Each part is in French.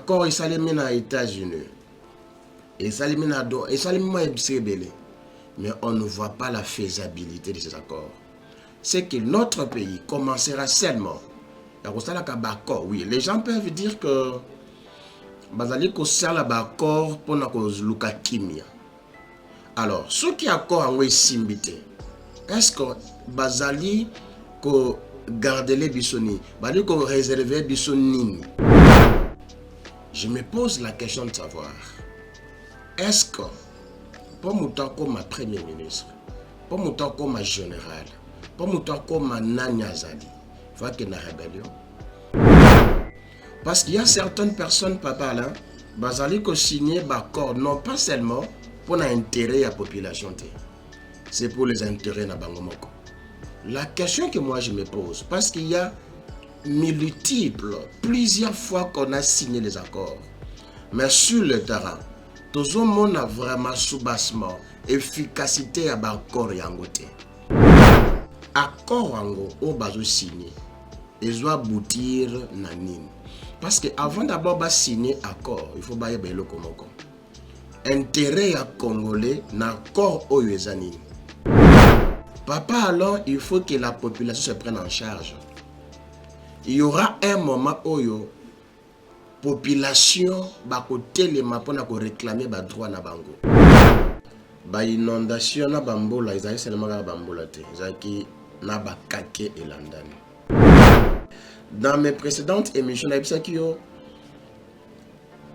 accord esalemi na États-Unis, esalemi na do, esalemi ma ebisebele, mais on ne voit pas la faisabilité de ces accords. C'est que notre pays commencera seulement. Oui, les gens peuvent dire que bazali ko sala ba accord pour na ko luka kimia. Alors, ceux qui accord en simbité, est-ce que bazali ko garder les bisoni, bazali ko réserver bisoni? Je me pose la question de savoir, est-ce que pour mon comme ma premier ministre, pour mon comme ma général, pour mon comme ma Nani Azali, il faut qu'il y ait une rébellion? Parce qu'il y a certaines personnes, papa, là, bazali ko signer l'accord, non pas seulement pour l'intérêt de la population, c'est pour les intérêts de Bangomoko. La question que moi je me pose, parce qu'il y a plusieurs fois qu'on a signé les accords, mais sur le terrain, tout le monde a vraiment soubassement, efficacité à l'accord yangote. Accord yango au bazo signé, ils doivent aboutir nanine. Parce que avant d'abord de signer accord, il faut bailler le komoko. Intérêt à Congolais n'accord au Yezanine. Papa, alors il faut que la population se prenne en charge. Il y aura un moment où la population va les pour réclamer les droits na bango. Ba inondation na bambola, ils ont seulement la bambola te. Ils ont na ba kake et landani. Dans mes précédentes émissions,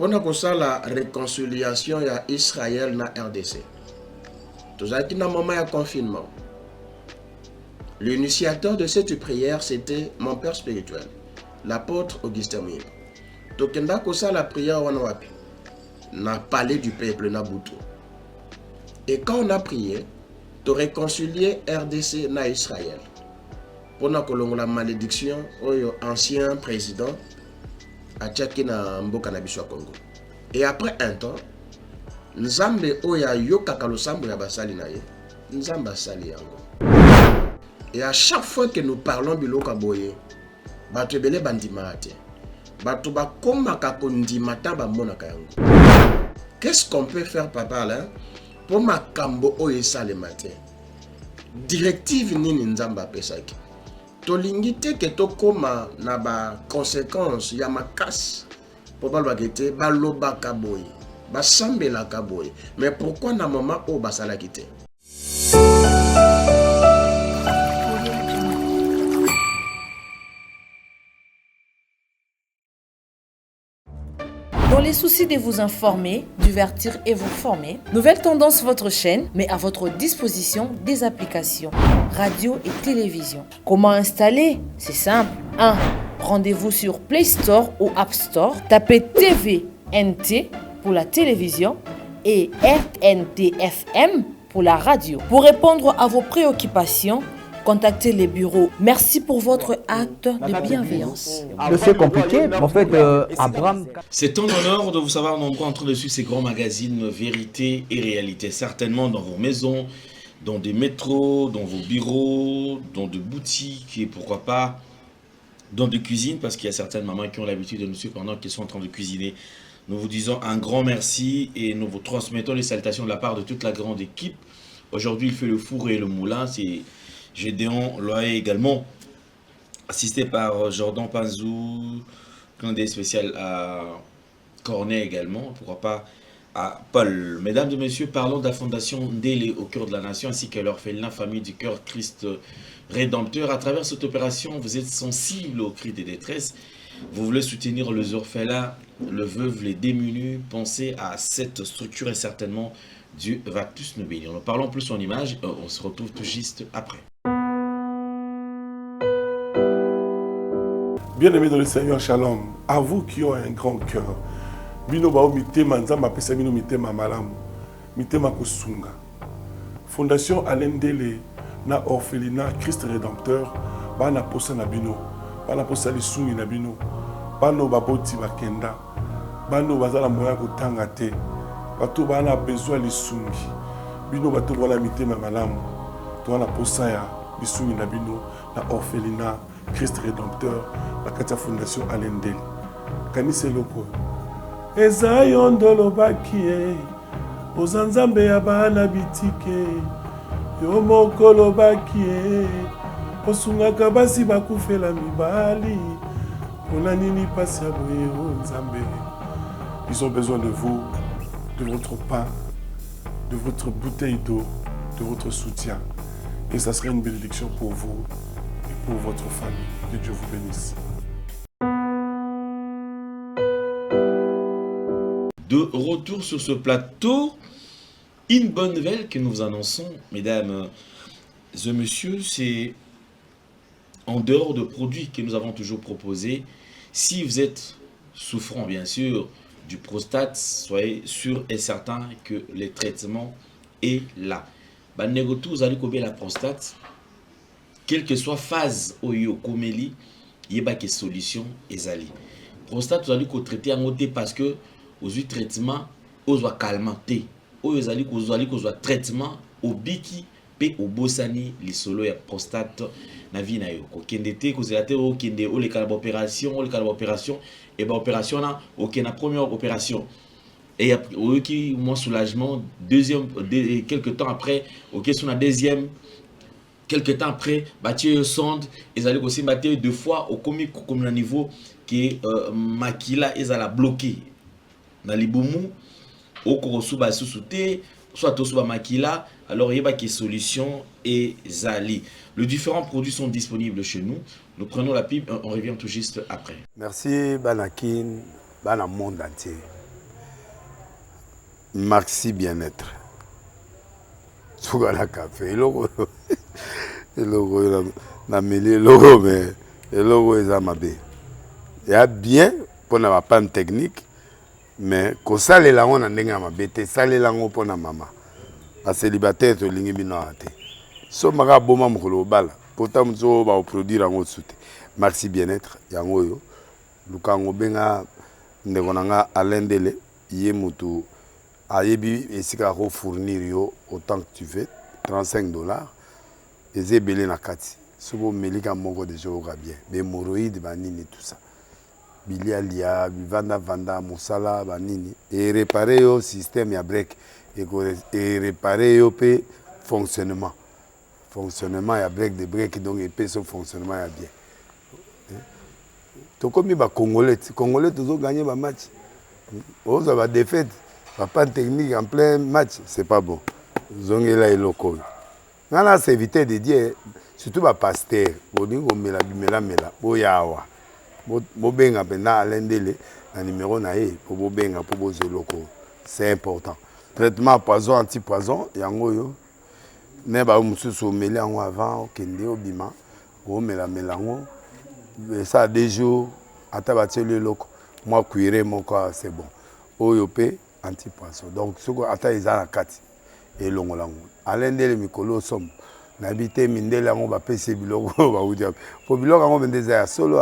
on a ça la réconciliation à Israël na RDC. Tout ça qui n'a moment de confinement. L'initiateur de cette prière, c'était mon père spirituel, l'apôtre Augustin Mille. Tokenda kosa la prière wanawapi na palais du peuple na Boutou. Et quand on a prié, de réconcilier RDC na Israël. Pour la malédiction au ancien président a tchaki na mboka na biso Congo. Et après un temps, Nzambe oya yoka kalosambo ya basali na ye, Nzamba sali yango. Et à chaque fois que nous parlons biloka boye, bato ebele bandima te. Bato ba koma ka kondima ta ba monaka yango. Qu'est-ce qu'on peut faire papa là pour makambo oye sale matin? Directive nini Nzamba pesaki? Tolingi te ke tokoma na ba conséquences ya makasi pour ba lobakete ba loba kaboy ba sambela kaboy, mais pourquoi na moment o ba sala kité? Dans les soucis de vous informer, divertir et vous former, Nouvelle Tendance votre chaîne met à votre disposition des applications, radio et télévision. Comment installer? C'est simple. 1. Rendez-vous sur Play Store ou App Store. Tapez TVNT pour la télévision et RNTFM pour la radio. Pour répondre à vos préoccupations, contactez les bureaux. Merci pour votre acte de bienveillance. C'est compliqué, mais en fait, Abraham... C'est un honneur de vous savoir nombreux en train de suivre ces grands magazines Vérité et Réalité. Certainement dans vos maisons, dans des métros, dans vos bureaux, dans des boutiques et pourquoi pas dans des cuisines, parce qu'il y a certaines mamans qui ont l'habitude de nous suivre pendant qu'ils sont en train de cuisiner. Nous vous disons un grand merci et nous vous transmettons les salutations de la part de toute la grande équipe. Aujourd'hui, il fait le four et le moulin. C'est Gédéon Loyer également, assisté par Jordan Panzou, clin d'œil spécial à Cornet également, pourquoi pas à Paul. Mesdames et messieurs, parlons de la fondation Ndélé au cœur de la nation ainsi que l'orphelinat famille du cœur Christ Rédempteur. À travers cette opération, vous êtes sensible aux cris de détresse. Vous voulez soutenir les orphelins, les veuves, les démunis. Pensez à cette structure et certainement Dieu va tous nous bénir. Nous parlons plus en image, on se retrouve tout juste après. Bien-aimés dans le Seigneur, shalom. À vous qui ont un grand cœur. Bino bao mitema nzamba pesa bino mitema malamu. Mitema kosunga. Fondation Alain Ndélé na orphelinat Christ Rédempteur bana posa na bino. Bana posa lisungi na bino. Bano baboti bakenda. Bano bazala moya kotanga te. Bato bana besoin lisungi. Bino bato wala mitema malamu. To wana posa ya lisungi na bino na orphelinat Christ Rédempteur, la Katia Fondation Alain Ndélé. Kanise loko, eza yo ndolobaki ye oza nzambe ya bana bitike yo moko olobaki ye osungaka basi bakufela mibali mpona nini pasi ya boye o nzambe. Ils ont besoin de vous, de votre pain, de votre bouteille d'eau, de votre soutien. Et ça serait une bénédiction pour vous et pour votre famille. Que Dieu vous bénisse. De retour sur ce plateau, une bonne nouvelle que nous vous annonçons, mesdames et messieurs, c'est en dehors de produits que nous avons toujours proposés. Si vous êtes souffrant, bien sûr, du prostate, soyez sûr et certain que le traitement est là. Banegotou, vous allez combien la prostate, quelle que soit phase oyo komeli, il y a des solutions ezali. Prostate, vous allez traiter en côté parce que aux traitement, aux calmanté, aux allez traitement au biki pe au bosani les solo ya prostate na vie na yo. Kokende te kozela te o kende o le calme opération, et ben opération na OK na première opération. Et après qui moins soulagement deuxième quelques temps après OK sur la deuxième quelques temps après bâtir sonde ils allaient aussi battre deux fois au comique comme le niveau qui makila ils allaient bloquer dans les boumou au korosu ba sous-souté soit au suba makila alors il y a des solutions et zali. Les différents produits sont disponibles chez nous. Nous prenons la pipe, on revient tout juste après. Merci Banakin, Bana monde entier. Maxi bien-être. Sougala café, logo na mêlé logo mais logo ezamabe. Il y a bien pour na panne technique mais ko sale la on ndenge mabe te sale la ngo pour na mama. A célibataire to lingi bino ate. So maka boma mokolo bala. Pourtant mzo ba produire ngo soute. Maxi bien-être yango yo. Lukango benga ndeko nanga alendele ye mutu ayebi esika ko fournir yo autant que tu veux $35 eze belé na kati sobo melika moko de jour bien be hémorroïdes banini tout ça bilialia vanda musala banini et réparer yo système ya break et réparer yo pe fonctionnement ya break de break donc et pe son fonctionnement ya bien. To comme ba congolais toujours gagner ba match. On va défaite, pas technique en plein match, c'est pas bon. Zongela et local. Nana c'est éviter de dire surtout ba pasteur, boningo mela boyawa. Bo benga pena alendele na numéro na e pour bo benga pour bo local. C'est important. Traitement poison anti-poison yango yo. Ne ba mususu mela ngo avant okende obima, o mela ngo. Ça des jours à tabater le loco moi cuire mon corps c'est bon oyopé anti-poisson donc ce que ata izana kati et longolango alendele mikolo som nabité mindela ngo ba pese biloko ba udia po biloko ngo bendeza ya solo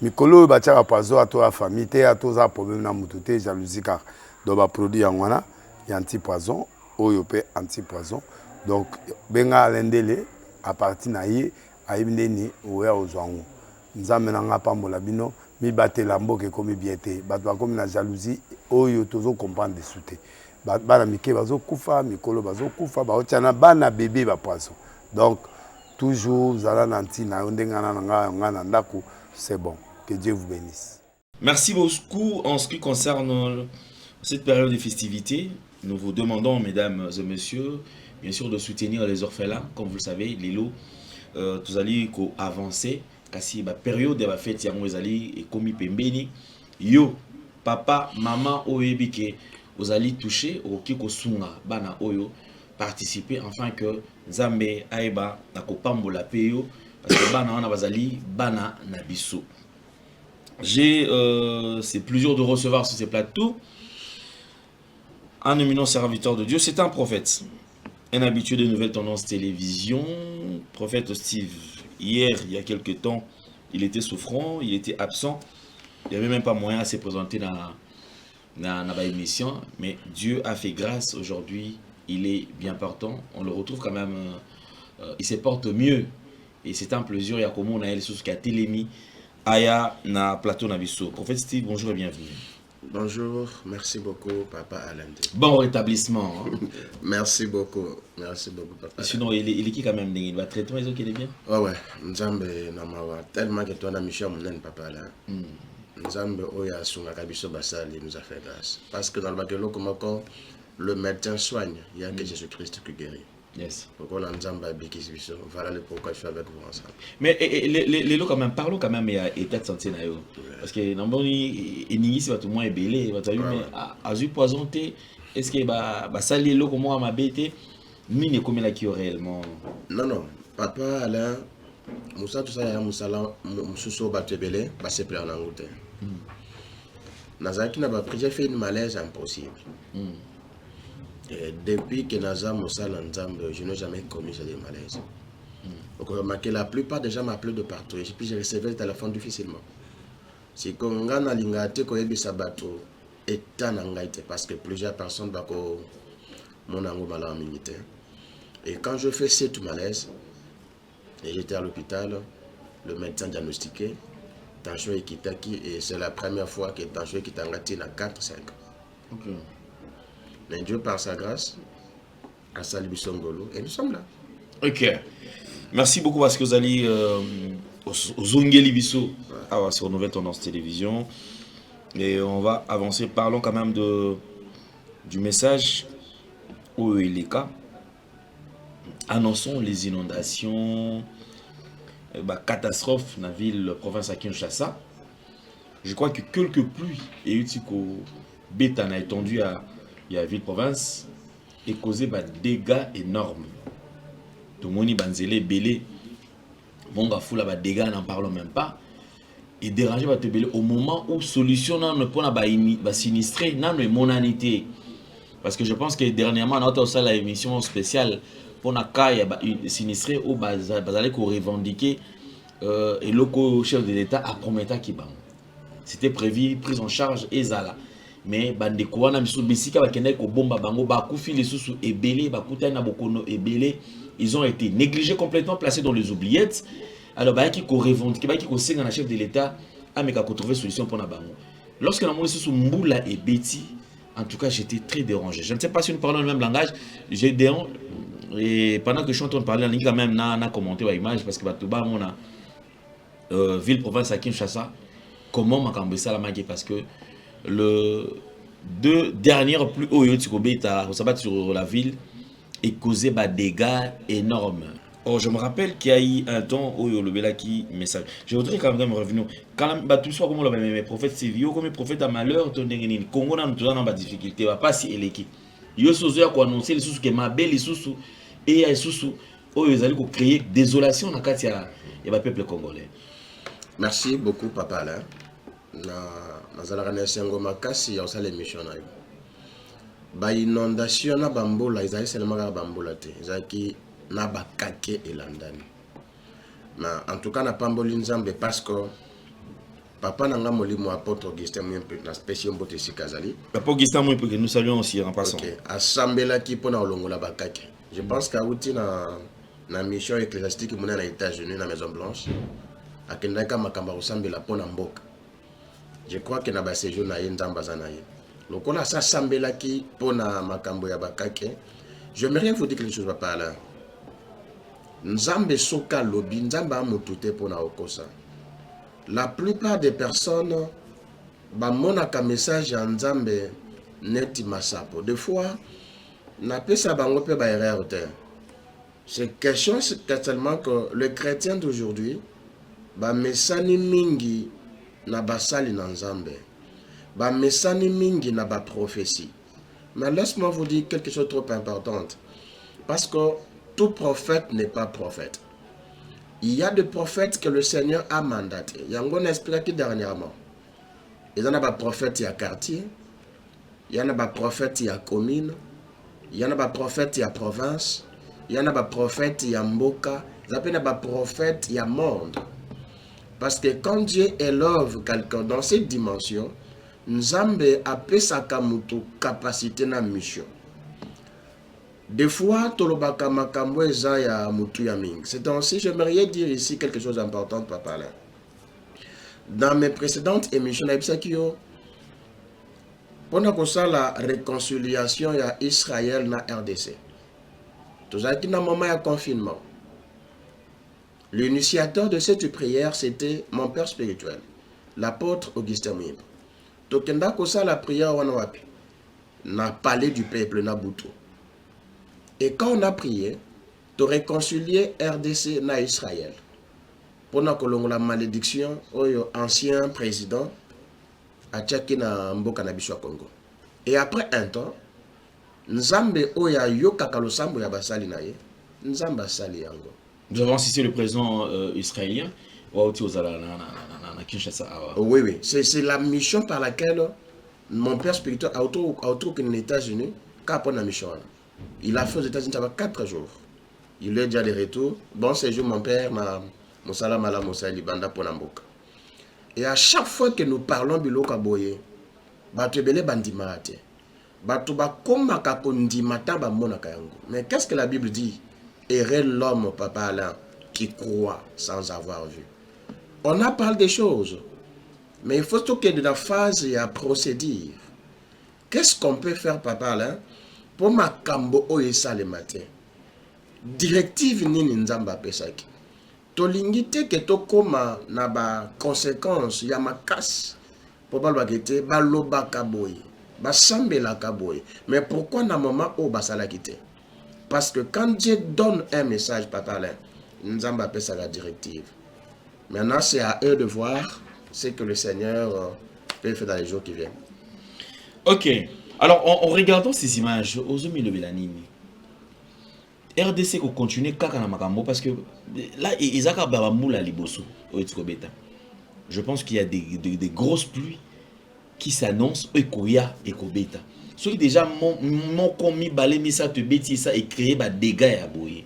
mikolo ba tchaka poisson à toi famille te à toi ça problème na mututé jalousie car do ba produit yangwana ya anti-poisson oyopé anti-poisson donc benga alendele à partir na ye ayibindeni oya ozwango nzambe na nga pambola bino mi batela mboke komi bien te bato bakomi na jalousie oyo tozo comprendre de souté bana mike bazo kufa mikolo bazo kufa baotiana bana bébé ba poisson donc toujours zala nanti na ndengana nga na ndako c'est bon que Dieu vous bénisse. Merci beaucoup. En ce qui concerne cette période de festivités, nous vous demandons mesdames et messieurs bien sûr de soutenir les orphelins comme vous le savez les lots tous allez avancer kasi ba période ya ba fête yango ezali ekomi pembeni yo papa maman oyebike ozali touché okoki kosunga bana oyo participer afin que nzambe aiba na kopambola pe yo parce que bana wana bazali bana na biso. J'ai c'est plaisir de recevoir sur ces plateaux un éminent serviteur de Dieu, c'est un prophète, un habitué de Nouvelles Tendances Télévision, prophète Steve. Hier, il y a quelques temps, il était souffrant, il était absent. Il n'y avait même pas moyen de se présenter dans l'émission. Mais Dieu a fait grâce aujourd'hui. Il est bien portant. On le retrouve quand même. Il se porte mieux. Et c'est un plaisir. Il y a comme on a les choses qui a télémis. Aya na plateau Nabiso. Prophète Steve, bonjour et bienvenue. Bonjour, merci beaucoup, Papa Alain. Bon rétablissement. Hein. Merci beaucoup, Papa. Sinon, il est qui quand même? Il va traitement, ils ont qu'il est bien? Ouais, Nzambe Namawa, tellement que toi, on a mis mon Papa là. Nzambe Oya Sunga Kabiso Basali nous a fait grâce. Parce que dans le Bakelo, comme le médecin soigne, il n'y a que Jésus-Christ qui guérit. Yes. Pourquoi Nzambe a béquis Biso? Voilà le pourquoi je suis avec vous ensemble. Mais les lots quand même, parlons quand même, il y a état de santé. Parce que dans le il y a tout le monde est belé, mais à du poisonté, est-ce que ça les lots comme moi m'a bêté, ni comme là qui réellement. Non, Papa Alain, Moussa tout ça, il y a Moussa là, Moussou battu belé, c'est plein en Angleterre. Nazaki n'a pas pris, j'ai fait une malaise impossible. Et depuis que Naza Moussa l'ensemble, je n'ai jamais commis des malaises. Donc remarquez, la plupart des gens m'appellent de partout. Et puis j'ai recevé le téléphone difficilement. Si on a un lingate ko yebi sabato état n'angaite parce que plusieurs personnes bako mon ango malade militaire. Et quand je fais cette malaise, et j'étais à l'hôpital, le médecin diagnostiqué tension ekitaki et c'est la première fois que tension ekitangati na 4-5 ans. Okay. Mais Dieu par sa grâce a sali bisongolo et nous sommes là. Ok. Merci beaucoup parce que vous allez au Zongeli Bisso sur Nouvelle Tendance Télévision. Et on va avancer. Parlons quand même du message où il est cas. Annonçons les inondations, catastrophes dans la ville, province à Kinshasa. Je crois que quelques pluies et eu qu'au béton a étendu à la ville province et causé des dégâts énormes. Tout le monde banzélé belé bon gafoula ba dégâts n'en parlons même pas et déranger ba te belé au moment où solution ne peut pas sinistrer non mais monanité parce que je pense que dernièrement on a aussi la émission spéciale pour na cas sinistré au bazalé ko revendiquer et le chef de l'État a promis qui ban c'était prévu prise en charge ezala mais bande ko wana misu bisika ba kende ko bomba bango ba kufi les sous et belé ba kutana bokono et belé. Ils ont été négligés complètement, placés dans les oubliettes. Alors, il y a qui revendiquent, il y a qui ont chef de l'État à trouver solution pour Nabango. Lorsque nous avons vu Mboula et Betty, en tout cas, j'étais très dérangé. Je ne sais pas si nous parlons le même langage. J'ai dérangé. Et pendant que je suis en train de parler, on a quand même commenté l'image parce que on a ville province à Kinshasa. Comment m'a cambié ça la magie parce que le deux dernières pluies au sur la ville et causé des dégâts énormes. Oh, je me rappelle qu'il y a eu un temps où il y a eu un message. Je voudrais quand même revenir. Quand tout soit comme les prophètes civiles, comme les prophètes à malheur, le Congo n'a pas de difficulté. Pas si il est qui. Il y a des choses qui annoncé les sous qui ma belle les sous et il y a des sous où ils allaient créer désolation dans le peuple congolais. Merci beaucoup, Papa Alain. Dans la Renaissance, il y a aussi l'émission. Ba inondation na bambola ils seulement ka bambola te ezaki na bakake elandani na en tout cas na pamboli nzambe parce que papa nanga molimo apôtre Augustin Mwempe na spécial mbote sikazali papa Augustin Mwempe que nous saluons aussi en passant assemblée qui pona olongola bakake je pense qu'auti na mission ecclésiastique mona na États-Unis na Maison Blanche akendaka makamba osambela pona mboka je crois que na ba séjour na nzamba zanaye. Donc on a ça sambela qui pona makambo ya bakake. J'aimerais vous dire quelque chose papa là. Nzambe soka lobi nzamba amutute pona okosa. La plupart des personnes ba monaka message ya nzambe neti masapo. Des fois na pesa bango pe ba erreur te. C'est question c'est tellement que le chrétien d'aujourd'hui ba mesani mingi na basali na nzambe. Ba mesani mingi na ba prophétie. Mais laisse-moi vous dire quelque chose de trop important. Parce que tout prophète n'est pas prophète. Il y a des prophètes que le Seigneur a mandatés. Il y a un esprit qui dernièrement. Il y en a des prophètes qui y a quartier. Il y en a des prophètes qui y a commune. Il y en a des prophètes qui y a province. Il y en a des prophètes qui y a mboka. Il y a des prophètes qui y a monde. Parce que quand Dieu élève quelqu'un dans cette dimension, Nzambe a pesaka mutu capacité na mission. Des fois, tolobaka makambo eza ya mutu ya mingi. C'est ainsi, j'aimerais dire ici quelque chose d'important, papa là. Dans mes précédentes émissions, pendant que ça la réconciliation ya Israël na RDC. Tout ça qui n'a moment de confinement. L'initiateur de cette prière, c'était mon père spirituel, l'apôtre Augustin Mouimba. Tokenda kosa la prière wanawapi na palais du peuple na Butu. Et quand on a prié, tu réconcilier RDC na Israël. Pendant que l'on la malédiction au ancien président a tchaki na mboka na biso Congo. Et après un temps, Nzambe oya yoka kalosambo ya basali na ye, Nzamba sali yango. Nous avons assisté le président israélien. Oui, oui. C'est la mission par laquelle mon père spirituel a autour aux États-Unis, la mission. Il a fait aux États-Unis 4 jours. Il est déjà de retour. Bon séjour, mon père, et à chaque fois que nous parlons de l'Okaboye, mais qu'est-ce que la Bible dit? Errer l'homme, papa Alain, qui croit sans avoir vu. On a parlé des choses, mais il faut qu'il y ait de la phase et à procédure. Qu'est-ce qu'on peut faire, papa Alain, pour ma kambo oesa le matin? Directive nini nzamba pesaki. Tolingite ke to koma na ba conséquence ya makas pour balwa kete baloba kaboy, ba sambela kaboy. Mais pourquoi na moment o basala kite? Parce que quand Dieu donne un message, papa Alain, nzamba pesa la directive. Maintenant, c'est à eux de voir ce que le Seigneur peut faire dans les jours qui viennent. Ok. Alors, en regardant ces images, Ozumi le Belanini, RDC qu'on continue Kakana Makambo parce que là, Isaka Babamoula Liboso, je pense qu'il y a des grosses pluies qui s'annoncent Ekoya et Kobeta. Ceux qui déjà m'ont commis balé, mais ça te bêtise ça et créé des dégâts à boyer.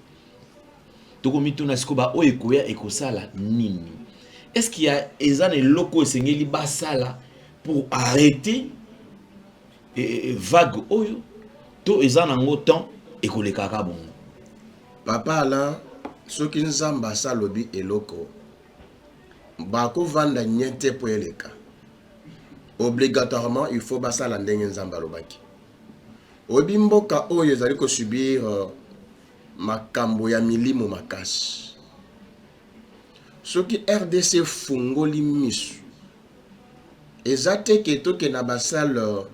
Est-ce qu'il y a des locaux pour arrêter vague oyo to ezan en autant et que les bon. Papa là, ceux qui nous ont basa lobby et locaux, bako vanda niente pour les cas. Obligatoirement, il faut basa la ndenge nzamba lobaki. Obimboka oyo ezali ko subir makambo ya milimo makasi. Ce qui RDC fungoli misu. Ezate ke to ke na basal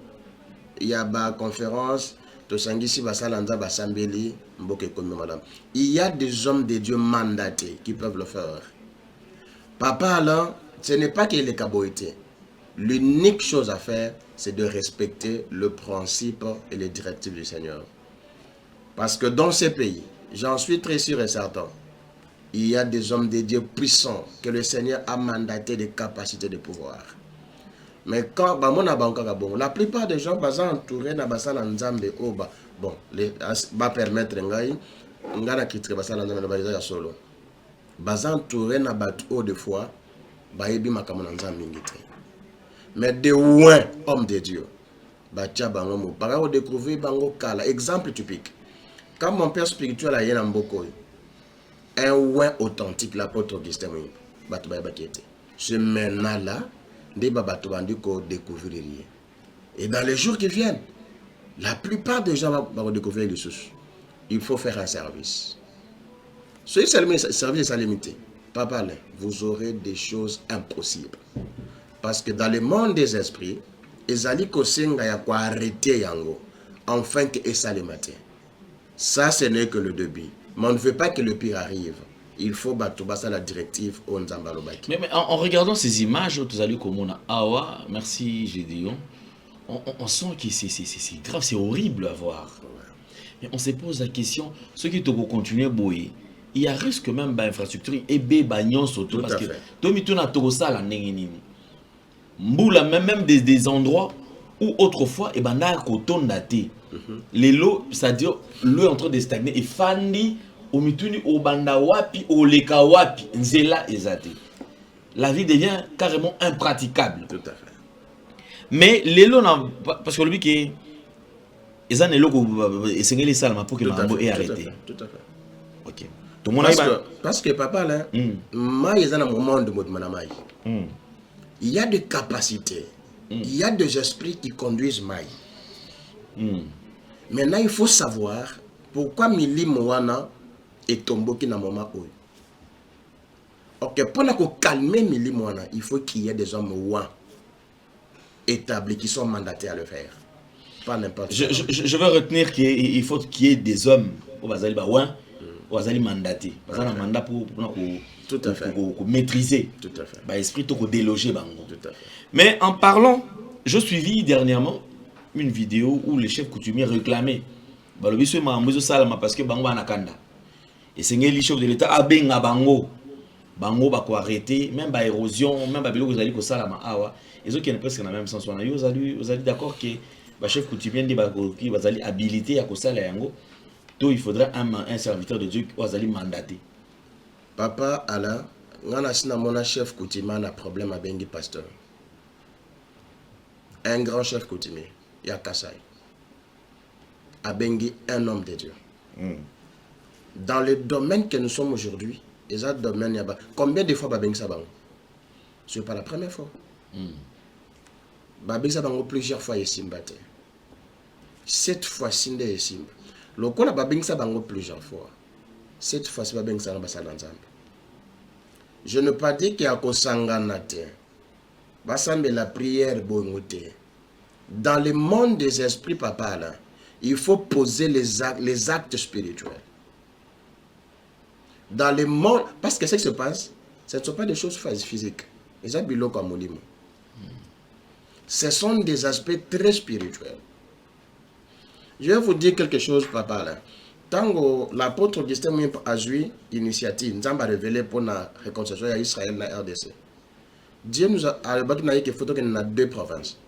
ya ba conférence to sangisi basal anda basambeli mboke komi madame. Il y a des hommes de Dieu mandatés qui peuvent le faire. Papa là, ce n'est pas qu'il est caboité. L'unique chose à faire, c'est de respecter le principe et les directives du Seigneur. Parce que dans ces pays, j'en suis très sûr et certain, il y a des hommes de Dieu puissants que le Seigneur a mandaté des capacités de pouvoir. Mais quand la plupart des gens sont entourés de basala nzambe oba bon les va permettre ngai ngana kitre basala nzambe na solo baza entourés na bato de foi ba yebi makamona nzambe ngite. Mais de loin homme de Dieu batia bango mo para o découvrir bango kala exemple typique quand mon père spirituel a yena mboko un ouin authentique l'apôtre Augustin Mouimba bato ba bakete ce maintenant là des babato bandi ko découvrir. Et dans les jours qui viennent, la plupart des gens vont découvrir les choses. Il faut faire un service. Ce service est limité. Papa, vous aurez des choses impossibles. Parce que dans le monde des esprits, ezali kosenga ya kwa arrêter yango enfin que esa le matin. Ça ce n'est que le début. Mais on ne veut pas que le pire arrive. Il faut battre la directive au Nzambalobaki. Mais en regardant ces images, Awa, merci Gédéon, on sent que c'est grave, c'est horrible à voir. Mais on se pose la question, ceux qui doivent continuer à bouiller, il y a risque même d'infrastructure et bagnon surtout parce que même des endroits où autrefois et coton daté. Les lots, c'est-à-dire l'eau est en train de stagner et fandi au mituni au banda wapi au leka wapi nzela ezate. La vie devient carrément impraticable. Tout à fait. Mais les lots parce que le but qui est les lots et c'est les salles pour que mambo est arrêté. Tout à fait. OK. Tout le monde parce que papa là, moi ils ont un moment de mode manamai. Il y a des capacités Il y a des esprits qui conduisent Maï. Maintenant, il faut savoir pourquoi Mili Moana est tombé dans le moment où. Ok, pour calmer Mili Moana, il faut qu'il y ait des hommes ouans établis qui sont mandatés à le faire. Pas n'importe qui. Je veux retenir qu'il faut qu'il y ait des hommes au Bazali Baouin, au Bazali mandatés. Parce qu'on a un mandat pour maîtriser. Tout à fait. L'esprit pour déloger Bango. Tout à fait. Mais en parlant, je suivis dernièrement une vidéo où le chef coutumier réclamait parce que Bango Anakanda. Et c'est le chef de l'État a bien Bango. Bango va arrêter, même par érosion, même par biloko zali ko sala ma awa. Et qui ne presque dans le même sens. On a eu d'accord que le chef coutumier dit qu'il va habilité à Kosala Yango. Donc il faudrait un serviteur de Dieu qui va mandater. Papa Alain, on a mon chef coutumier un problème avec un pasteur. Un grand chef coutumier, Yakasai. Abengi, un homme de Dieu. Dans le domaine que nous sommes aujourd'hui, combien de fois Babengi Sabango? Ce n'est pas la première fois. Babengi Sabango plusieurs fois ici. 7 fois Sinde ici. Le coup a Babengi Sabango plusieurs fois. 7 fois c'est Babengi Sabango ensemble. Je ne pas dire qu'il y a Kosanganate. Basambe la prière bongote. Dans le monde des esprits, papa là, il faut poser les actes spirituels. Dans le monde, parce que ce qui se passe, ce ne sont pas des choses physiques. Ce sont des aspects très spirituels. Je vais vous dire quelque chose, papa. Là. Tant que l'apôtre Augustin a joué l'initiative, nous avons révélé pour la réconciliation à Israël et la RDC. Dieu nous a dit qu'il faut qu'il y ait 2 provinces.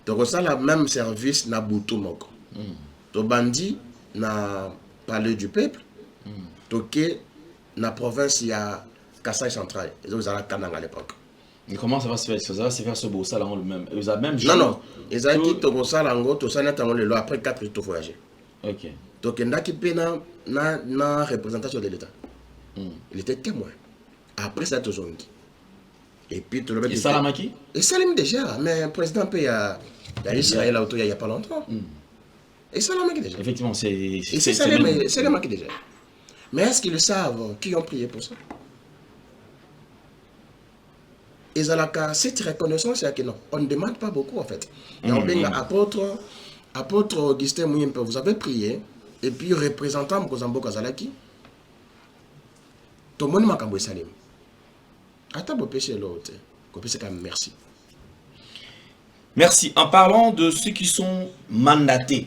Donc, ça le même service na Boutou Moko. Donc, Bandi na parlé du peuple. Toké, dans la province, il y a Kassai Central. Ils ont Kanang à l'époque. Et comment ça va se faire? Ça va se faire ce beau salon le même. Ils ont même non. Ils ont dit que ça lango, tout ça n'a le après 4 jours voyager. Ok. Donc, il y a qui peut na représentation de l'État. Il était témoin. Après ça, tout le monde. Et puis, tout le monde. Et Salamaki? Et Salam déjà, mais le président il y a Israël il n'y a pas longtemps. Et Salamaki déjà. Effectivement, c'est Salamaki déjà. Mais est-ce qu'ils savent qui ont prié pour ça? Et cette reconnaissance, c'est que non, on ne demande pas beaucoup en fait. Apôtre Augustin Mouyempe, vous avez prié, et puis représentant Kozambo Kazalaki, tout le monde m'a kaboué salim. Attends, vous péchez l'autre. Merci. Merci. En parlant de ceux qui sont mandatés,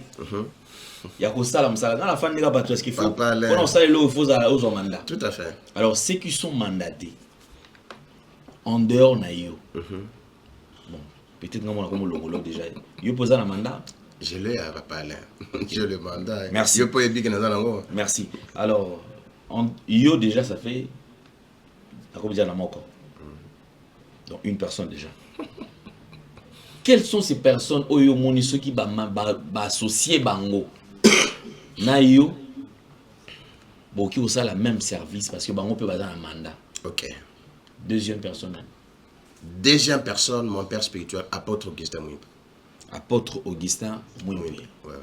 il y a Costa dans la fin de la bataille, ce qu'il faut. On sait là où il faut aux mandats. Tout à fait. Alors, ceux qui sont mandatés, en dehors naïo. Bon, peut-être que comme le déjà. Il pose un mandat. Je l'ai à parler. Je le mandat. Merci. Merci. Alors, yo déjà ça fait. Donc une personne déjà. Quelles sont ces personnes oyo moni ceux qui associé bango nayo boki osa la même service parce que bango peut baser un mandat. OK. Deuxième personne, mon père spirituel, apôtre Augustin Mouyempe. Apôtre Augustin Mouyempe. Ouais.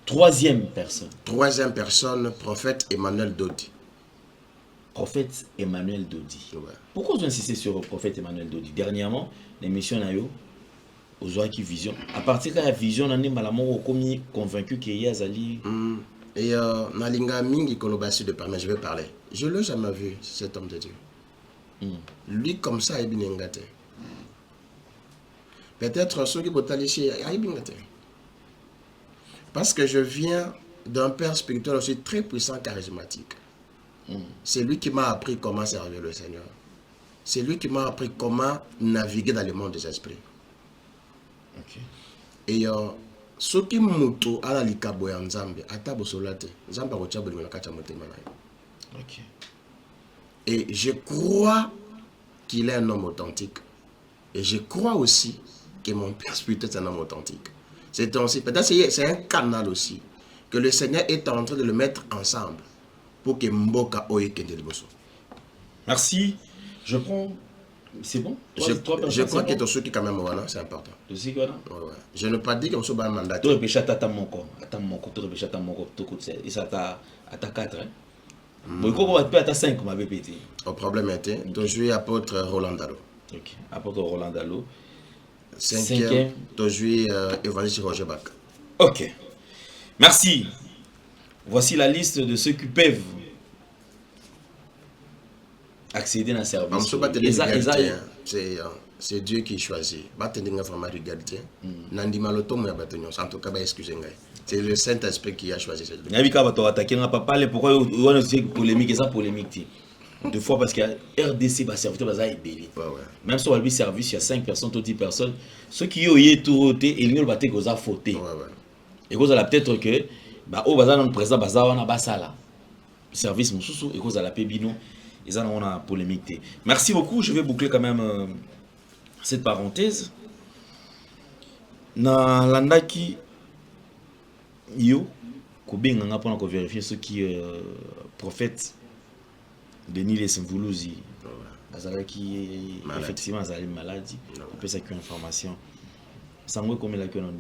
Troisième personne, prophète Emmanuel Dodi. Prophète Emmanuel Dodi. Ouais. Pourquoi vous insistez sur le prophète Emmanuel Dodi? Dernièrement, l'émission Nayo, aux oreilles qui vision. À partir de la vision, on est malamment convaincu qu'il y a Zali. Et Nalinga Mingi Kolobasi de Parme, je vais parler. Je ne l'ai jamais vu, cet homme de Dieu. Lui, comme ça, il est bien gâté. Peut-être ceux qui sont allés chez il est bien gâté. Parce que je viens d'un père spirituel aussi très puissant, charismatique. C'est lui qui m'a appris comment servir le Seigneur. C'est lui qui m'a appris comment naviguer dans le monde des esprits. Okay. Et ceux qui m'ont à la likabo ya Nzambe, atabo solate, Nzambe akochabu linga kacha motema na yo. OK. Et je crois qu'il est un homme authentique. Et je crois aussi que mon père spirituel est un homme authentique. C'est aussi, peut-être c'est un canal aussi, que le Seigneur est en train de le mettre ensemble pour que Mboka Oye Kende Liboso. Merci. Je prends C'est bon. Je crois que ceux qui quand même c'est important. Je ne pas dire qu'on soit un mandat. Tu repêches à ta monco, tu repêches à ta monco, et ça à ta 4. Mais comment on va à ta 5 ma BPT? Le problème était, tu joues apôtre Roland Dalo. Ok, apôtre Roland Dalo. 5e, tu joues évangéliste Roger Bach. Ok. Merci. Voici la liste de ceux qui peuvent accéder à un service. C'est Dieu qui choisit. En tout cas, excusez-moi. C'est le Saint-Esprit qui a choisi cette liste. Pourquoi on a polémique? C'est polémique. Deux fois parce qu'il y a RDC, serviteur, même si on a le service, il y a 5 personnes, 10 personnes. Ceux qui ont été tout et ils ont fauté. Et vous allez peut-être que au bazar on présent bazar on a basala service mususu et cause à la pebino et ça on a polémique. Merci beaucoup, je vais boucler quand même cette parenthèse. Na landaki yo ko benga nga pona ko vérifier ce qui prophète Denis Lesemvuluzi azala qui effectivement azali maladie on peut ça que information sangwe comme la que non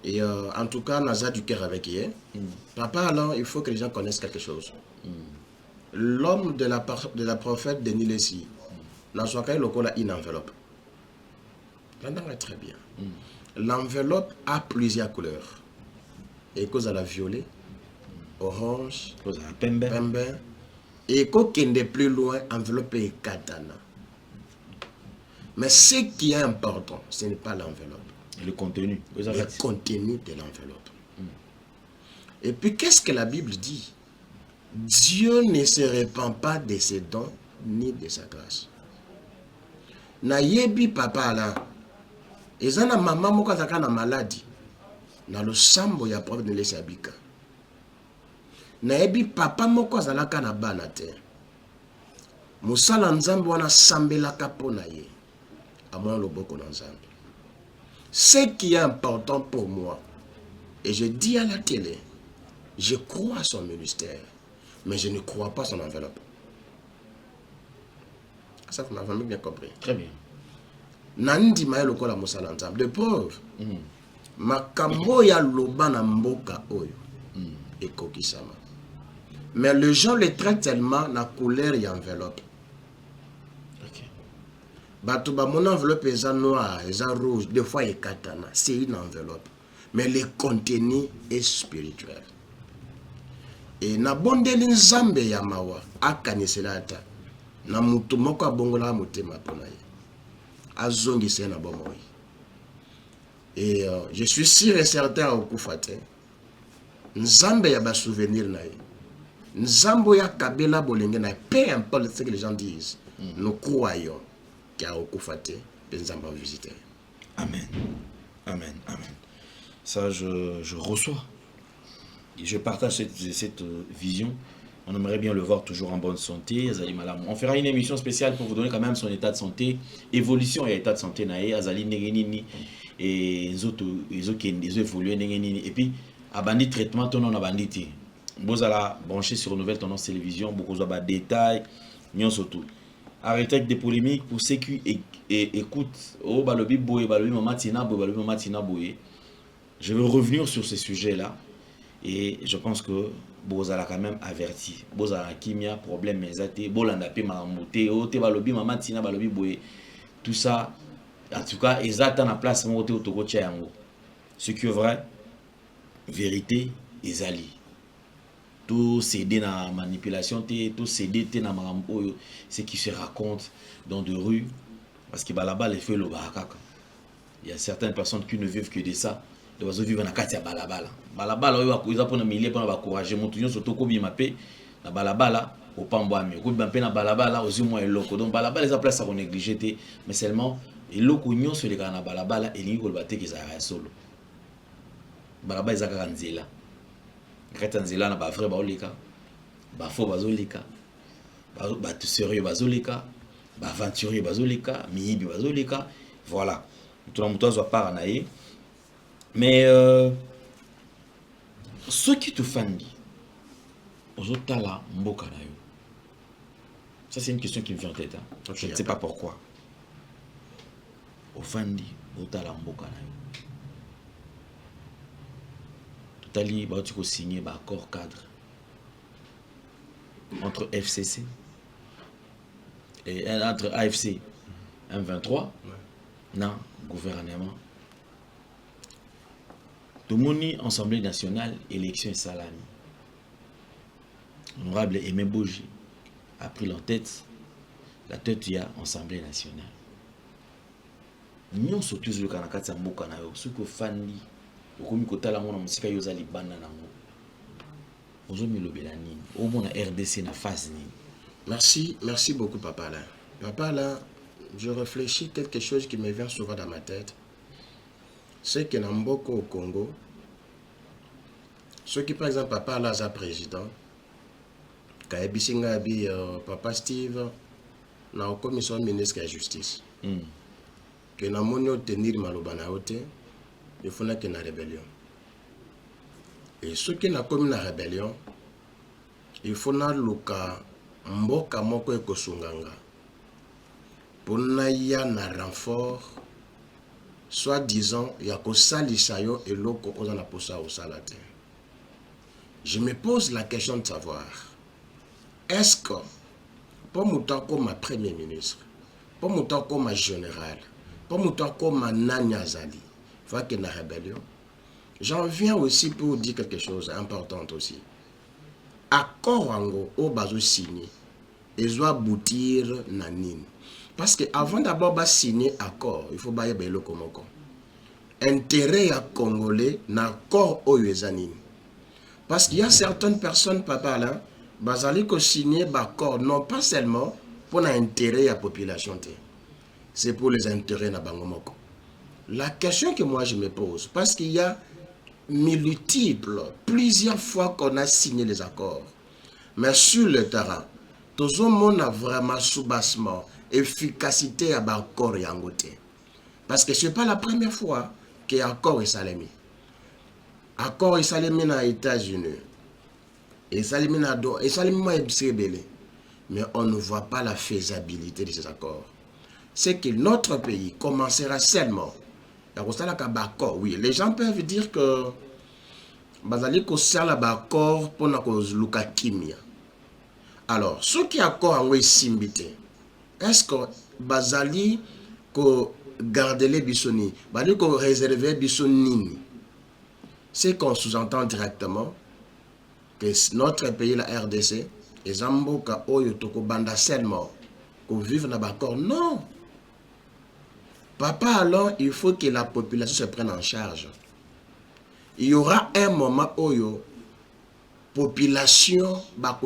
et en tout cas, Naza du cœur avec hier. Papa, alors, il faut que les gens connaissent quelque chose. L'homme de la prophète Denis Lessi, dans son cas, il a une enveloppe. L'endroit est très bien. L'enveloppe a plusieurs couleurs. Et cause à la violet, orange, cause à la pembe. Et quand il est plus loin, enveloppe est katana. Mais ce qui est important, ce n'est pas l'enveloppe. Le contenu. Le contenu de l'enveloppe. Et puis, qu'est-ce que la Bible dit? Dieu ne se répand pas de ses dons ni de sa grâce. Na yebi papa là. Et ça na maman moko zaka na maladie. Na lo sambo ya prophète de l'Esabika. Na yebi papa moko zalaka na bana te. Musala nzambe wana sambelaka pona ye. Amon loboko na nzambe. Ce qui est important pour moi, et je dis à la télé, je crois à son ministère, mais je ne crois pas à son enveloppe. Ça, vous m'avez bien compris. Très bien. Nandi maye lokola musala nzambe. De preuve, makambo ya loba na mboka oyo ekokisama. Mais les gens les traitent tellement na couleur et enveloppe. Mon enveloppe est noire, est rouge, des fois est katana. C'est une enveloppe. Mais le contenu est spirituel. Et na bondeli nzambe ya mawa akaniselata na mutu moko abongola mutema pona ye. Azongi se na bomoi. Et je suis sûr et certain au kufate. Nzambe ya ba souvenir na ye. Nzambo ya kabela bolenge na peu importe ce que les gens disent. Nous croyons qui a okufate benzamba visiter. Amen. Amen. Amen. Ça je reçois. Et je partage cette vision. On aimerait bien le voir toujours en bonne santé. Azali Malam. On fera une émission spéciale pour vous donner quand même son état de santé, évolution et état de santé nae Azali Negenini et les autres évoluer Negenini et puis à bandit traitement ton on a bandité. Bozala branché sur Nouvelle Tendance Télévision beaucoup de détails nyon surtout. Arrêtez avec des polémiques pour ceux qui écoutent. Oh, balobi boye, balobi mamatina boye, balobi mamatina boye. Je veux revenir sur ces sujets-là. Et je pense que Bozala quand même averti. Bozala kimia, problème, mais Bolanda pe mamote, oh, te balobi mamatina, balobi boye. Tout ça, en tout cas, exact dans la place, moté au Togo Tchayango. Ce qui est vrai, vérité, ezali. Tout céder dans la manipulation, tout céder dans ce qui se raconte dans des rues. Parce que là-bas, les feux, il y a certaines personnes qui ne vivent que de ça. Les oiseaux vivent dans la carte, balabala. Balabala, ils ont un millier pour encourager. Mon tout surtout comme il m'appelle, na balabala, au pamboami. Comme il m'appelle na balabala, aux humains et locaux. Donc balabala, les appels ça qu'on néglige, mais seulement les locaux n'y ont sur les gars na balabala et les gars battent qui sont solo. Balabala, ils ont garanti là. Retanzela na ba vrai ba oleka ba faux bazoleka ba tout sérieux bazoleka ba aventurier bazoleka miibi bazoleka voilà tout le monde doit pas naé mais ceux qui te fandi ozotala mboka na yo ça c'est une question qui me vient en tête hein. Je ne sais pas pourquoi ofandi otala mboka na yo. Totali ba tu ko signer ba accord cadre entre FCC et entre AFC M23 non gouvernement. Tomoni Assemblée nationale élection et salami. Honorable Aimé Boji a pris la tête de l'Assemblée nationale. Nous sommes tous les Kanaka Tsamboka na yo, ceux qui fandi, okomi kotala mona musika yo zali banda nango. Ozomi lobela nini? O mona RDC na phase nini? Merci beaucoup Papa là. Papa là, je réfléchis quelque chose qui me vient souvent dans ma tête. C'est que dans Mboko au Congo, ceux qui par exemple Papa là est président, Kaebi Singabi, Papa Steve, na commission ministre de la justice. Que na monio tenir malobana ote, il faut qu'il y ait une rébellion. Et ceux qui na commis la rébellion, il faut na luka mboka moko ekosunganga. Pour na ya na renfort, soit disant ya ko salisa yo et loko ozana posa au salate. Je me pose la question de savoir, est-ce que pour mouton comme ma premier ministre, pour mouton comme ma général, pour mouton comme ma Nanya Zali, il faut qu'il y ait une rébellion. J'en viens aussi pour dire quelque chose d'important aussi. Accord ango au bazo signé, ils doivent aboutir nanin. Parce que avant d'abord de signer accord, il faut bailler belo komoko. Intérêt à Congolais n'accord au yezanin. Parce qu'il y a certaines personnes, papa là, bazali ko signer accord non pas seulement pour l'intérêt à la population, c'est pour les intérêts na bangomoko. La question que moi je me pose, parce qu'il y a plusieurs fois qu'on a signé les accords, mais sur le terrain, tout le monde a vraiment soubassement, efficacité à l'accord et en côté. Parce que ce n'est pas la première fois que l'accord est salémi. L'accord est salémi dans les États-Unis. Et salémi dans d'autres. Mais on ne voit pas la faisabilité de ces accords. C'est que notre pays commencera seulement. Oui, les gens peuvent dire que bazali ko sala ba accord pour na ko luka kimia. Alors, ceux qui accord en simbité, est-ce que bazali ko garder les bisoni, bazali ko réserver bisonini? C'est qu'on sous-entend directement que notre pays, la RDC, et Zamboka Oyo Toko Banda seulement, qu'on vive dans l'accord. Non! Papa, alors, il faut que la population se prenne en charge. Il y aura un moment où la population va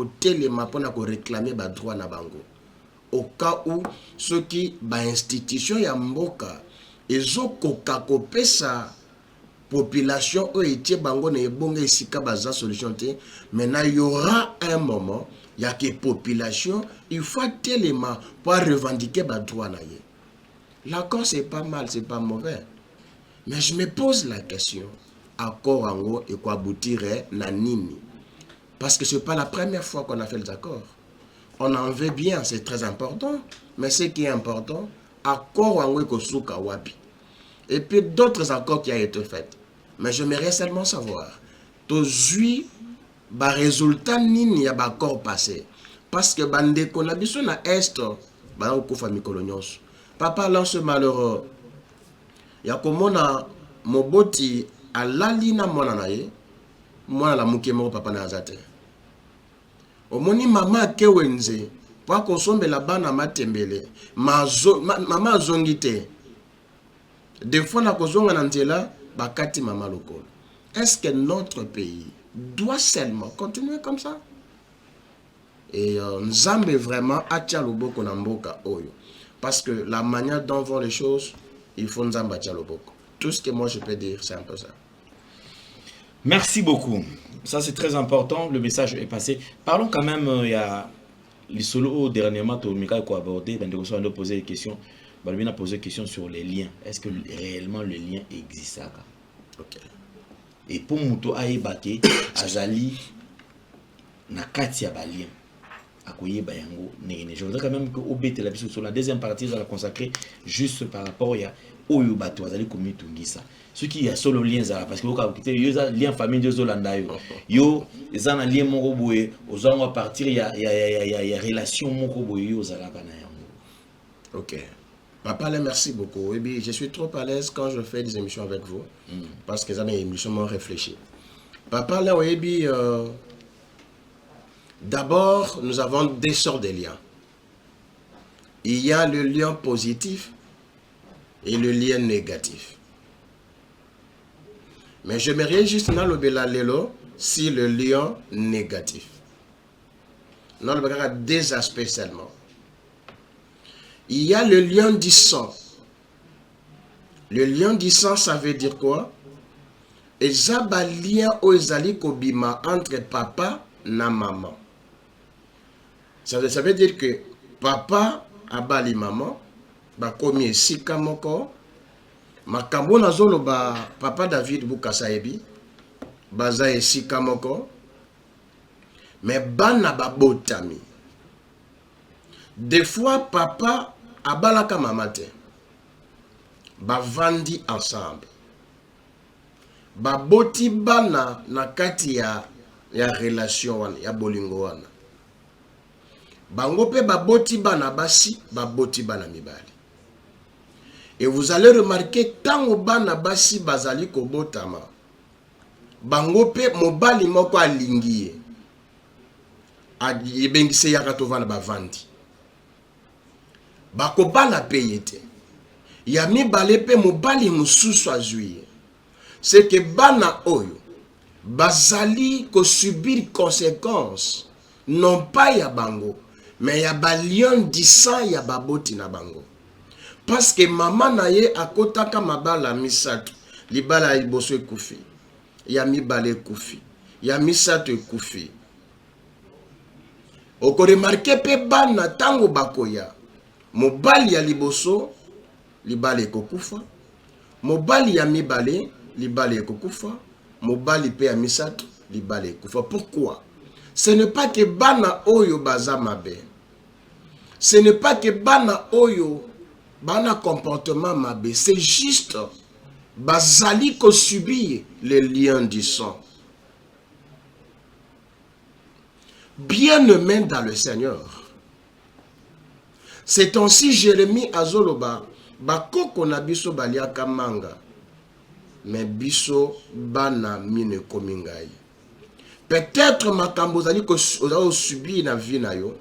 réclamer les droits na bango. Au cas où ceux qui ba institution ya mboka ils ont kokakopé sa population où était bango na ebonga esika baza solution te. Maintenant il y aura un moment il y a que population il faut tellement pour revendiquer les droits na ye. L'accord c'est pas mal, c'est pas mauvais. Mais je me pose la question, accord ango et quoi aboutirait na nini? Parce que c'est pas la première fois qu'on a fait les accords. On en veut bien, c'est très important. Mais ce qui est important, accord ango et kosuka wapi. Et puis d'autres accords qui ont été faits. Mais j'aimerais seulement savoir, aujourd'hui, ba résultat nini ya ba accord passé. Parce que bande konabiso na est, ba ko famille colonios. Papa lance malheureux. Ya komona moboti alali na mwana na ye. Mwana la muke moko papa na azate. Omoni mama kewenze. Kwa kosombe la bana matembele. Mama zongite. Des fois na kozonga na nzela bakati mama lokolo. Est-ce que notre pays doit seulement continuer comme ça? Et Nzambe vraiment atia loboko na mboka oyo. Parce que la manière dont vont les choses, il faut nous embattre le beaucoup. Tout ce que moi je peux dire, c'est un peu ça. Merci beaucoup. Ça c'est très important, le message est passé. Parlons quand même, il y a les solos dernièrement, Mika a abordé, on a posé des questions. Balbin a posé des questions sur les liens. Est-ce que réellement le lien existe? Ok. Et pour Mouto Aïbake, Azali, Nakati a lien. Je voudrais quand même que OBT, sur la deuxième partie, on la consacrer juste par rapport oyo bato bazali komitungisa soki ya solo lien ezala parce que okakite yo eza lien famille ozolanda yo eza na lien moko boye ozango à partir ya relation moko boye yo ozalaka na yango. Ok. Papa, merci beaucoup. Et bien, je suis trop à l'aise quand je fais des émissions avec vous. Parce que ça des émissions m'ont réfléchi. Papa, là, oui, bien, d'abord, nous avons deux sortes de liens. Il y a le lien positif et le lien négatif. Mais j'aimerais juste dans le Belalelo si le lien négatif. Dans le Belalelo, deux aspects seulement. Il y a le lien du sang. Le lien du sang, ça veut dire quoi? Et ça, le lien kobima entre papa et maman. Ça veut dire que papa a bali maman, ba komi sika moko, makambo na zolo ba papa David Bukasaebi, baza sika moko, mais bana ba botami. Des fois, papa abalaka mamate. Bavandi ensemble. Baboti bana na kati ya relation wana, ya bolingo wana. Bango pe baboti bana basi, baboti bana mibali. Et vous allez remarquer, tango bana basi bazali kobotama, bango pe mobali moko alingiye. Yebengise yakatovana bavandi. Bakobana peyete. Ya mibale pe mobali mususu azui. C'est que bana oyo bazali ko subir conséquences non pas ya bango mais ya ba lion disa ya baboti na bango. Parce que maman na ye akotaka mabala misatu libala iboso ekufi. Ya mibale ekufi. Ya misatu ekufi. Oko remarquer pe bana tango bakoya. Mobali ya liboso, libale kokufa. Mobali ya mibale, libale kokufa. Mobali pe ya misatu, libale kokufa. Pourquoi? Ce n'est pas que bana oyo baza mabe. Ce n'est pas que bana oyo bana comportement mabe. C'est juste bazali ko subir les liens du sang. Bien-aimé dans le Seigneur. C'est ainsi Jérémie azoloba bakoko na biso baliaka manga mais biso bana mine komingai. Peut-être makambo zali ko subi na vie na yo.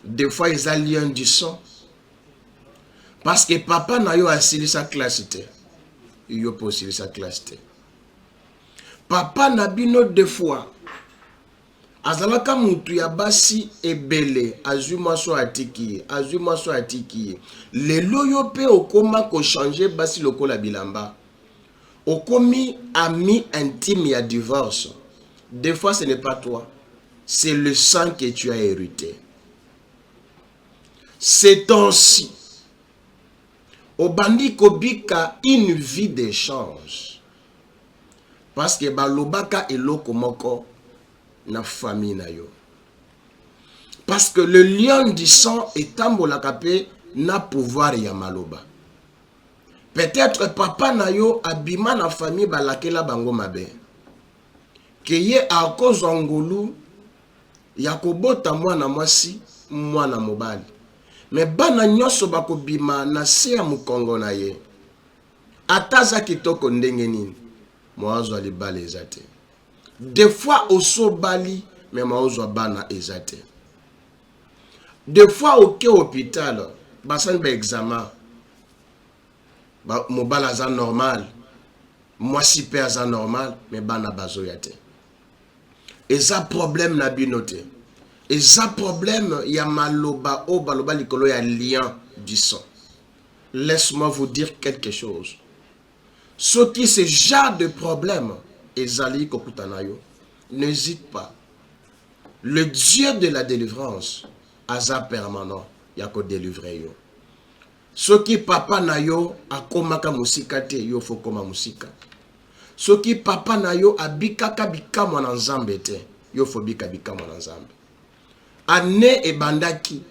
Des fois ils lien du sang. Parce que papa na yo asili sa classe te. Yo posili sa classe te. Papa na bino des fois azalaka mutu ya basi ebele azuma so atiki lelo yo pe okoma ko changer basi lokola bilamba okomi ami intime ya divorce. Des fois ce n'est pas toi, c'est le sang que tu as hérité. C'est ainsi obandi kobika une vie d'échange parce que balobaka eloko moko na famille na yo. Parce que le lien du sang est ambolakape na pouvoir ya maloba. Peut-être papa na yo abima na famille balakela bango mabe. Keye a cause ngulu ya kobota mwana mwasi mwana mobali. Mais bana nyoso bakobima na se ya mukongo na ye. Ataza kitoko ndenge nini. Mwazo alibale ezate. Des fois, au sobali, mais maozo bana ezate. Des fois, au hôpital, basan ba examen, mo bala za normal, moi si pe za normal, mais bana bazo yate. Et ça problème na binote. Et ça problème ya maloba o baloba likolo ya lien du sang. Laisse-moi vous dire quelque chose. Ce qui ce genre de problème Ezali kokutanayo, n'hésite pas. Le Dieu de la délivrance, aza permanent, yako délivrer yo. Soki papa na yo akomaka musika te, yo fokoma musika. Soki papa na yo abikaka bikama na nzambe te, yo fobika bikama na nzambe. Ane ebandaki,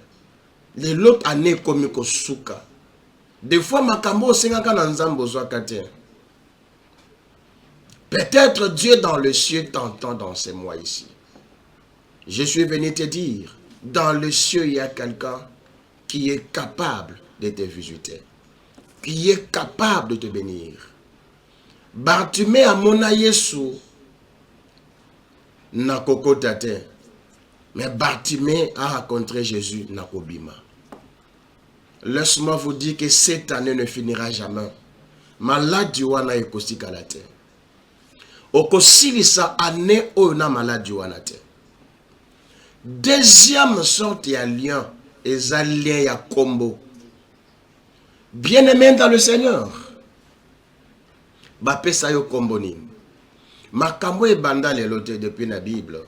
le lot ane komi kosuka. Des fois, makambo sengaka na nzambo zwaka te. Peut-être Dieu dans le ciel t'entend dans ces mois ici. Je suis venu te dire, dans le ciel, il y a quelqu'un qui est capable de te visiter, qui est capable de te bénir. Bartimée a mona Yesu na kokota te, mais Bartimée a rencontré Jésus na kobima. Laisse-moi vous dire que cette année ne finira jamais. Maladi wana ekosika la te. Okosilisa année oyo na maladi wana te. Deuxième sorte ya lien, eza lien ya kombo. Bien-aimé dans le Seigneur, bapesa yo kombo nini. Makambo ebanda lelo te depuis la Bible.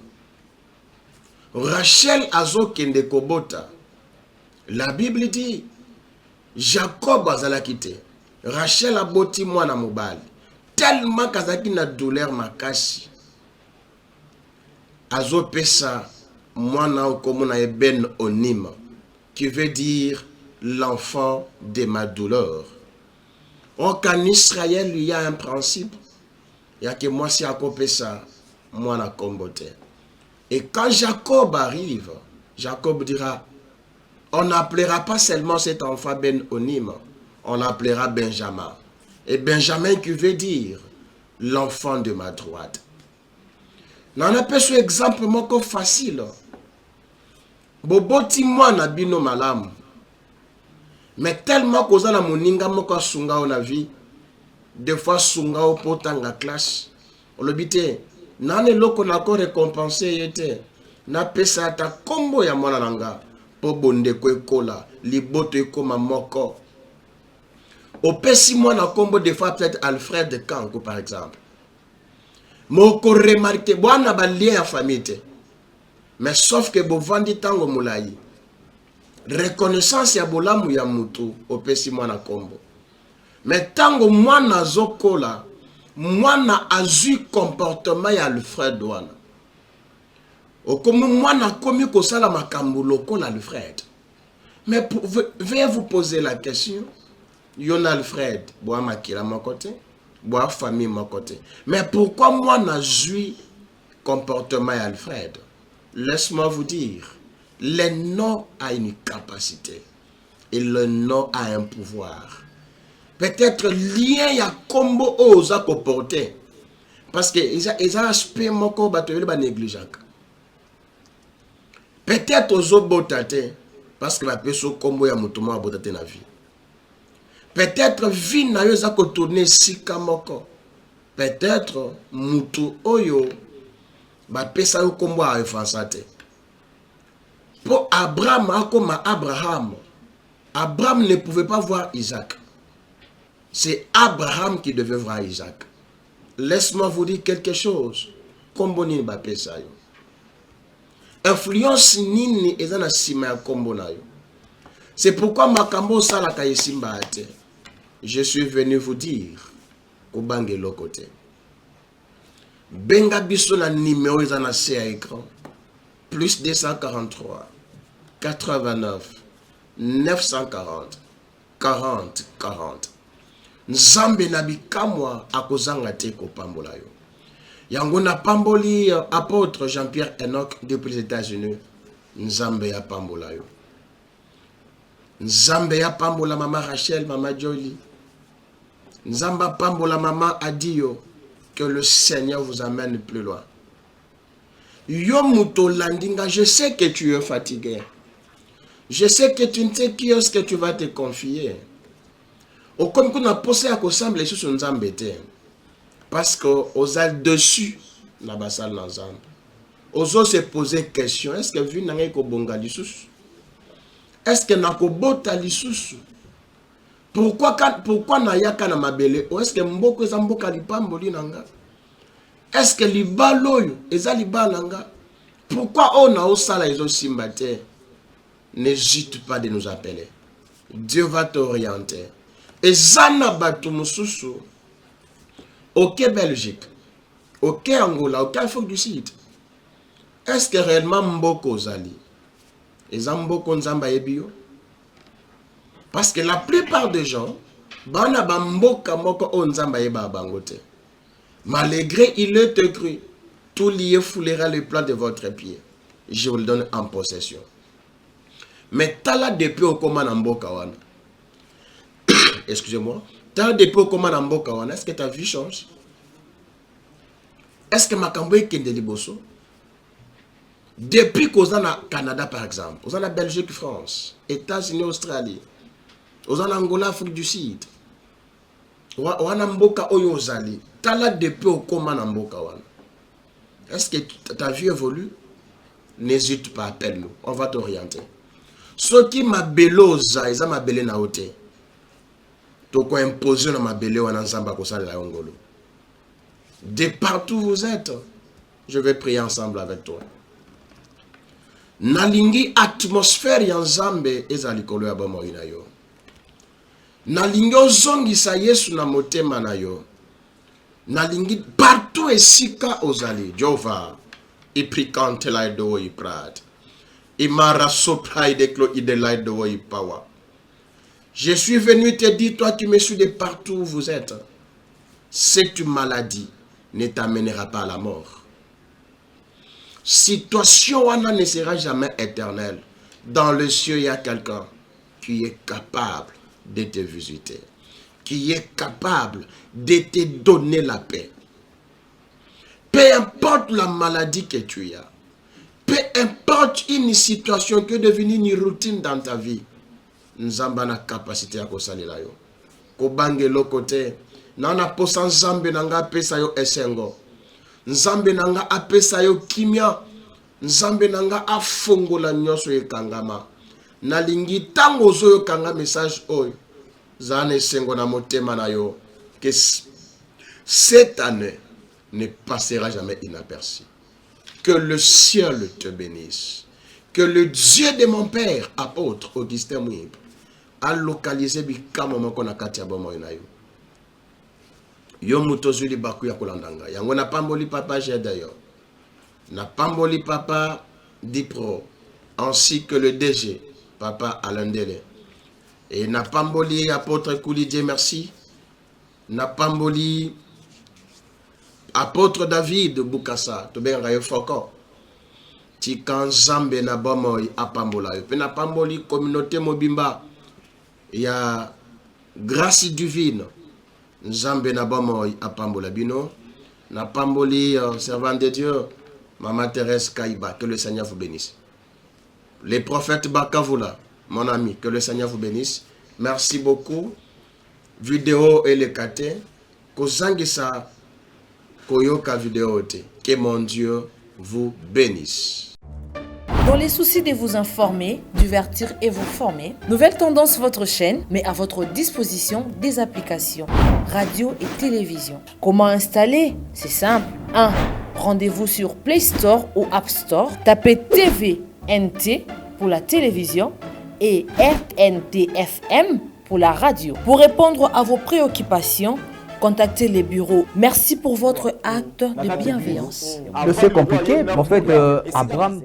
Rachel azokende kobota. La Bible dit, Jacob azalaki te. Rachel aboti mwana mobali. Tellement kazaki na douleur makasi. Azopesa mwana okomona eben onim, qui veut dire l'enfant de ma douleur. Donc en Israël, il y a un principe. Il y a que moi si akopesa mwana kombote. Et quand Jacob arrive, Jacob dira, on n'appellera pas seulement cet enfant Ben Onim, on l'appellera Benjamin. Et Benjamin qui veut dire l'enfant de ma droite. N'en a pas ce exemple moko facile. Boboti mwana bino malamu. Mais tellement que na moninga moko sunga on a vie, des fois sunga o potanga classe. On le bité, nane loko na ko récompensé yete. Na pesa ta kombo ya mwana nanga. Po bonde ko ekola, liboto ekoma moko. Opesi mwana kombo des fois peut-être Alfred de Kanko par exemple. Moko remarqué bwana ba lien ya famille. Mais sauf que bo vandi tango mulai. Reconnaissance ya bolamu ya mutu opesi mwana kombo. Mais tango mwana zokola, mwana azui comportement ya Alfred wana. Okomu mwana komi kosala makambo lokola Alfred. Mais veuillez vous poser la question. Yon Alfred, boa makila mon côté, boa famille mon côté. Mais pourquoi moi n'azui comportement ya Alfred? Laisse-moi vous dire, le nom a une capacité et le nom a un pouvoir. Peut-être lien ya combo oza comporter parce que ils ont aspect moko batoyeli ba négligeant. Peut-être ozo botate parce que la personne combo ya mutuma botate na vie. Peut-être vie na yo za ko tourner sika moko. Peut-être mutu oyo ba pesa yo kombo a efansate. Pour Abraham, comme Abraham, Abraham ne pouvait pas voir Isaac. C'est Abraham qui devait voir Isaac. Laisse-moi vous dire quelque chose. Kombo ni ba pesa yo. Influence nini ezana sima ya kombo na yo. C'est pourquoi makambo sala ka yesimba ate. Je suis venu vous dire kobange lokote. Benga biso na numéro ezana se à écran. Plus 243 89 940 40 40. Nzambe na bikamwa akozanga te ko pambola yo. Yango na pamboli apôtre Jean-Pierre Enoch depuis les États-Unis. Nzambe ya pambola yo. Nzambe ya pambola mama Rachel, mama Jolie. Nzamba pambola mama Adio. Que le Seigneur vous amène plus loin. Yo muto landinga, je sais que tu es fatigué. Je sais que tu ne sais qui est-ce que tu vas te confier. Au comme qu'on a posé à kosamba les choses nzambe te. Parce que aux al dessus la basal nzambe. Ozo se poser question, est-ce que vu nanga ko bonga lisusu? Est-ce que nako bota lisusu? Pourquoi na yaka na mabele? Ou est-ce que mboko ezamboka lipamboli nanga? Est-ce que libaloyo eza libalanga? Pourquoi on a osala izo simbate? N'hésite pas de nous appeler. Dieu va t'orienter. Et zana batu mususu. Ok Belgique. Ok Angola. Ok Afrique du Sud. Est-ce que réellement mboko zali? Eza mboko nzamba ebio? Parce que la plupart des gens, bana bamboka moko onzamba yeba bangote. Malgré il est écrit, tout lié foulera le plat de votre pied. Je vous le donne en possession. Mais tala depuis au koma namboka wana. Excusez-moi. Tala depuis au koma namboka wana. Est-ce que ta vie change? Est-ce que makambo kende liboso? Depuis qu'aux en Canada par exemple, aux en Belgique, France, États-Unis, Australie, aux en Angola, Afrique du Sud, aux en Mboka Oyozali, tala depuis au koma namboka wana. Est-ce que ta vie évolue? N'hésite pas, appelle-nous, on va t'orienter. Ce qui m'a beloza, ils ont ma belé na ote. Toko imposé na ma belé wana nzamba ko sala ngolo. De partout où vous êtes, je vais prier ensemble avec toi. Nalingi atmosphère ya nzambe ezali kolo ya bomo ina yo. Nalingi ozongisa Yesu na motema na yo. Nalingi partout esika ozali. Jova, iprikante la do iprat. Imara sopra ideklo idela do ipawa. Je suis venu te dire, toi qui me suis de partout où vous êtes, cette maladie ne t'amènera pas à la mort. Situation wana ne sera jamais éternelle. Dans le ciel, il y a quelqu'un qui est capable de te visiter, qui est capable de te donner la paix. Peu importe la maladie que tu as, peu importe une situation qui est devenue une routine dans ta vie, Nzamba na capacité à kosalela yo. Kobange lokote, nana posa Nzambe nanga apesa yo esengo. Nzambe nanga apesa yo kimia. Nzambe nanga afongola nyoso ekangama. Nalingi tango zo yo kanga message oyo. Zane esengo na motema na yo. Que cette année ne passera jamais inaperçue. Que le ciel te bénisse. Que le Dieu de mon père, apôtre Augustin Mwimba, a localisé bikamo moko na kati ya bomo na yo. Yo mutozuli baku ya kolandanga. Yango na pamboli papa j'ai d'ailleurs. Na pamboli papa Dipro, ainsi que le DG, papa Alain Dele. Et na pamboli apôtre Kouli Dieu merci. Na pamboli apôtre David Bukasa, tobenga yo foko. Tikan Zambe na bomoy apambola yo. Pe na pamboli communauté mobimba. Il y a grâce divine. Nzambe na bomoy apambola bino. Na pamboli servant de Dieu. Maman Thérèse Kaïba, que le Seigneur vous bénisse. Les prophètes Bakavoula, mon ami, que le Seigneur vous bénisse. Merci beaucoup. Vidéo et le kate. Kozangisa koyoka vidéo te. Que mon Dieu vous bénisse. Dans les soucis de vous informer, divertir et vous former, Nouvelle Tendance votre chaîne met à votre disposition des applications, radio et télévision. Comment installer? C'est simple. 1. Rendez-vous sur Play Store ou App Store. Tapez TVNT pour la télévision et RNTFM pour la radio. Pour répondre à vos préoccupations, contactez les bureaux. Merci pour votre acte de bienveillance. C'est compliqué, mais en fait, Abraham...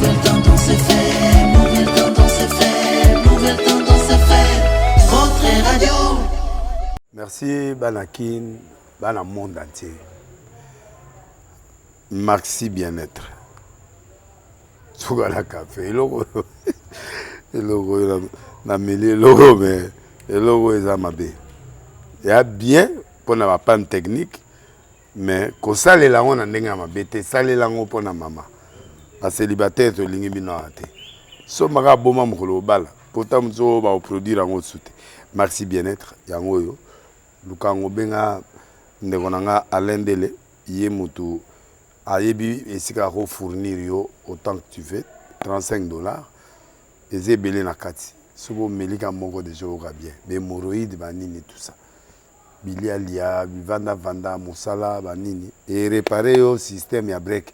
Nouvelle Tendance FM, Nouvelle Tendance FM, Nouvelle Tendance FM, votre radio. Merci Banakin, Bana monde entier. Maxi bien-être. Sougala café, le logo, na mêlé logo, mais le logo est amabé. Il y a bien pour la panne technique, mais quand ça les langues on a n'enga amabé, ça les langues pour la maman. La célibataire to lingi bino ate. So maka boma mukolo bala. Pourtant mzo ba produire ngo soute. Maxi bien-être yango yo. Lukango benga ndekonanga Alain Dele ye mutu ayebi esika ko fournir yo autant que tu veux $35 ezebele na kati. Sobo melika moko de joga bien. Be hémorroïdes banini tout ça. Bilia lia, vanda musala banini et réparer yo système ya break.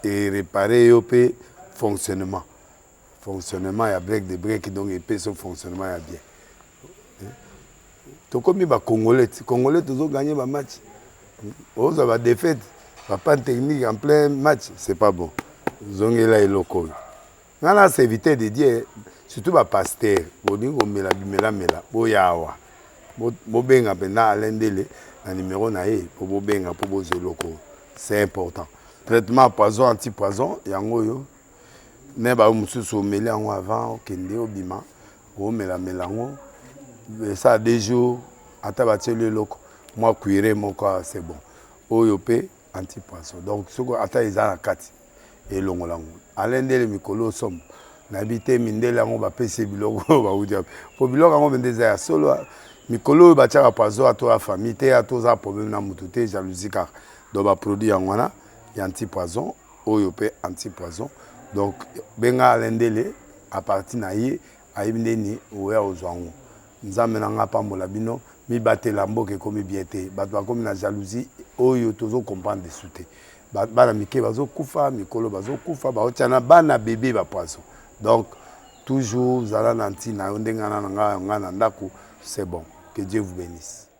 Et réparer le fonctionnement. Fonctionnement, il y a break de break, donc il son fonctionnement il y a bien. Tout comme les Congolais, toujours gagné le match. Vous avez défaite, pas de technique en plein match, c'est pas bon. Zongela et local. Là, c'est éviter de dire, surtout pasteur bolingo mela bimela mela boyawa bobenga pena alendele na numéro na ye pour bobenga pour bozoloko c'est important traitement poison anti-poison yango yo ne ba mususu meli yango avant okende obima o mela melango ça 2 jours ata bateli loko moi cuire moko c'est bon oyo pe anti-poison donc soko ata ezala kati elongolango alendele mikolo somme n'habité mindele yango bapese biloko baudia po biloko yango bendeza ya solo mikolo batiaka poison ato ya famille te ato za problème na mutu te jalousie car donc ba produit yango wana ya anti-poison oyo pe anti-poison donc benga alendele à partir na ye ayibindeni oya ozwango nzambe na nga pambola bino mi batela mboke komi bien te bato bakomi na jalousie oyo tozo comprendre dessous te bana mike bazokufa mikolo bazokufa baotiana bana bébé ba poison donc toujours zala na ntina ndengana na nga na ndako c'est bon que Dieu vous bénisse.